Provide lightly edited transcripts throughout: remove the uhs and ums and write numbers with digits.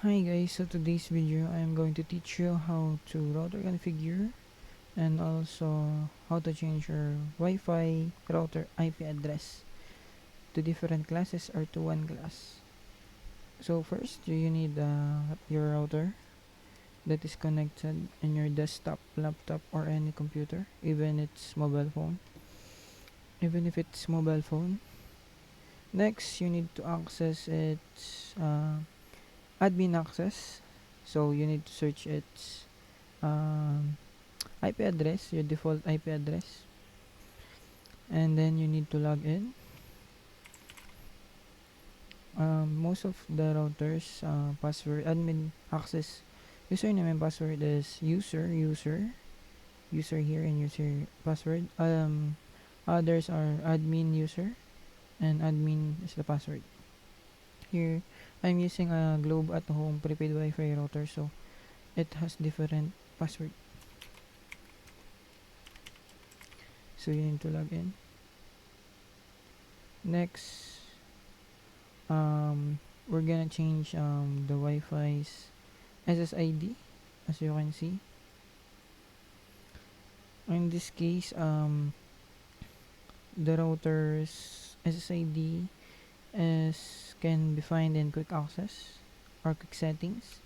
Hi guys, so today's video I am going to teach you how to router configure and also how to change your Wi-Fi router IP address to different classes or to one class. So first you need your router that is connected in your desktop, laptop or any computer, even if it's mobile phone. Next you need to access its admin access, so you need to search its um, IP address, your default IP address, and then you need to log in. Most of the routers password admin access username and password is user here and user password. Others are admin user and admin is the password. Here I'm using a Globe at Home prepaid Wi-Fi router, so it has different password. So you need to log in. Next, we're gonna change the Wi-Fi's SSID, as you can see. In this case, the router's SSID is can be found in quick access or quick settings.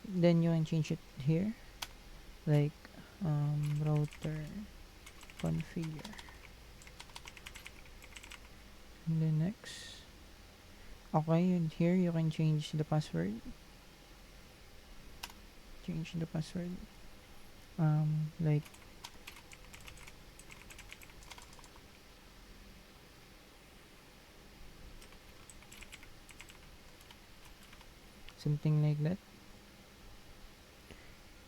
Then you can change it here, like router configure. And then next, okay, and here you can change the password. Change the password. Like something like that.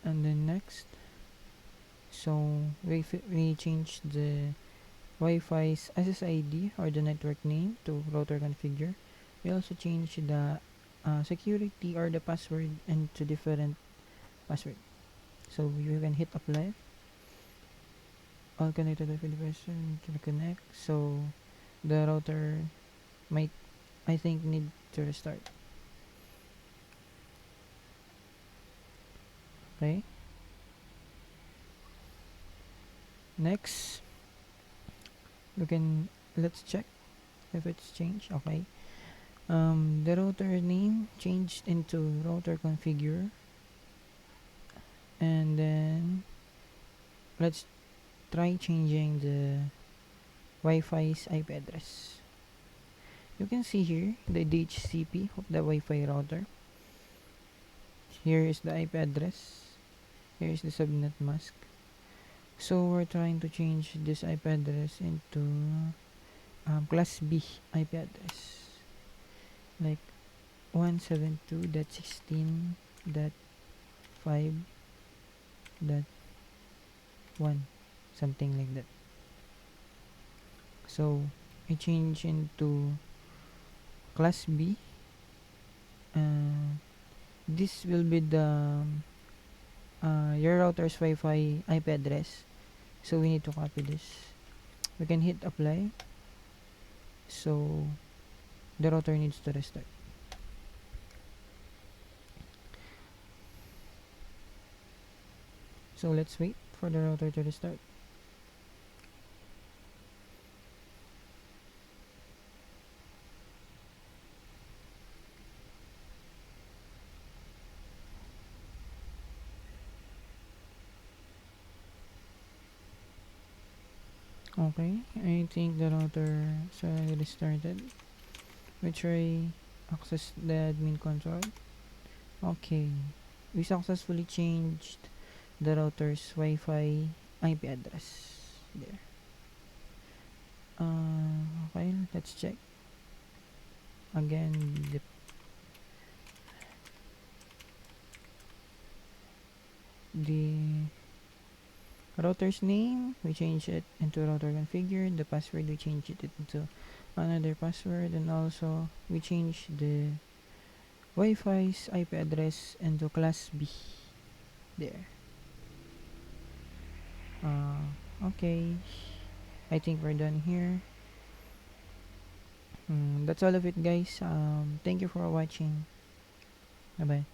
And then next, so we change the Wi-Fi's SSID or the network name to router configure. We also change the security or the password into different password. So you can hit apply. All connected Wi-Fi devices can connect. So the router might, I think, need to restart. Okay. Next, you can let's check if it's changed. Okay. The router name changed into router configure, and then let's try changing the Wi-Fi's IP address. You can see here the DHCP of the Wi-Fi router. Here is the IP address. Here is the subnet mask. So we're trying to change this IP address into class B IP address, like 172.16.5.1, something like that. So I change into class B. This will be the your router's Wi-Fi IP address. So we need to copy this. We can hit apply. So the router needs to restart. So let's wait for the router to restart. Okay, I think the router is already restarted. We try access the admin console. Okay, we successfully changed the router's Wi-Fi IP address. There. Okay, let's check again the router's name. We change it into router configure. The password, we change it into another password, and also we change the Wi-Fi's IP address into class B. There. Okay, I think we're done here. That's all of it, guys. Thank you for watching. Bye bye.